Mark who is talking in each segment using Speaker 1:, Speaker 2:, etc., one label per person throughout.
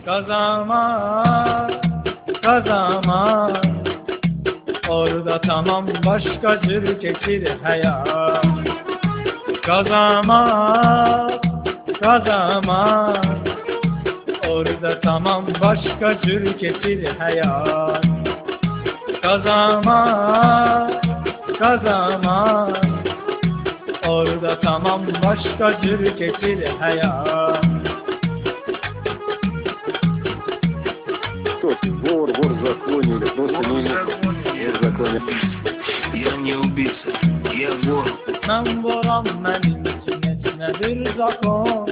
Speaker 1: Kazama, kazama, orada tamam başka tür geçir hayat. Kazama, kazama, orada tamam başka tür geçir hayat. Kazama, kazama, orada tamam başka tür geçir hayat.
Speaker 2: Вор в законе, или просто не вор в законе.
Speaker 3: Я не убийца, я вор.
Speaker 1: Ben varam benim için etnedir zakon.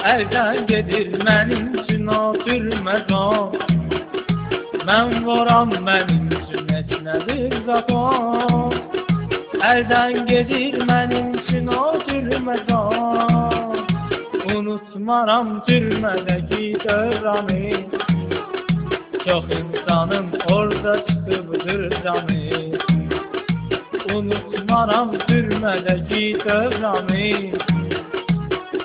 Speaker 1: Elden gelir benim için oturmaz o. Ben varam benim için etnedir zakon. Elden gelir benim için oturmaz o. Unutmaram türmedeki dövranı. Çok insanım orada çıkıbdır canı. Unutmaram türmedeki dövranı.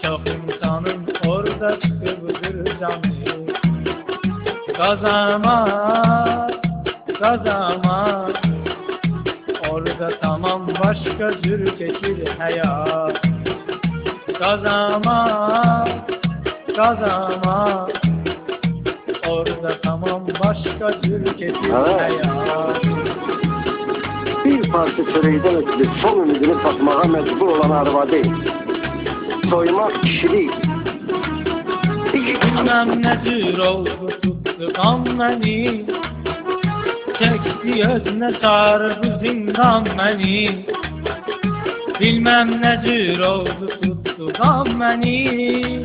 Speaker 1: Çok insanım orada çıkıbdır canı. Kazama, kazama, orada tamam başka tür geçir hayat. Kazama, kazama, orada tamam başka tür geçir hayat.
Speaker 2: Bir parça çöreğden ötürü son ümidini satmağa mecbur olan arvadı. Soymak kişilik.
Speaker 1: Bilmem ne tür oldu tuttu kan beni. Çekti özne sardı zindan beni. Bilmem ne tür oldu tuttu kan beni.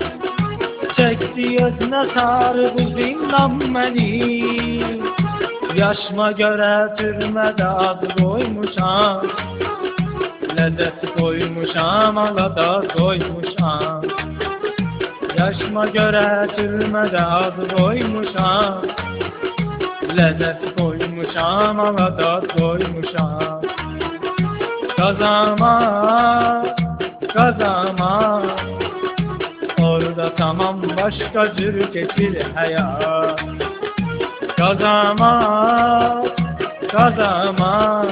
Speaker 1: Çekti özne sardı zindan beni. Yaşma göre türmede ad koymuşam. Lezzet koymuşam, alada koymuşam. Yaşma göre türmede ad koymuşam. Lezzet koymuşam, alada koymuşam. Kazama, kazama, orada tamam başka tür geçir hayat. Kazama, kazama,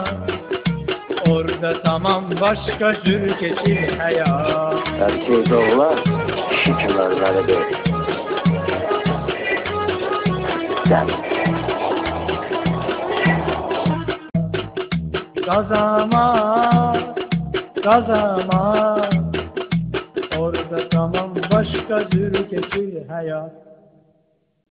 Speaker 1: orada tamam başka tür geçir hayat.
Speaker 2: Erkeği doğular, kişi kenarlarıdır.
Speaker 1: Kazama, kazama, orada tamam başka tür geçir hayat.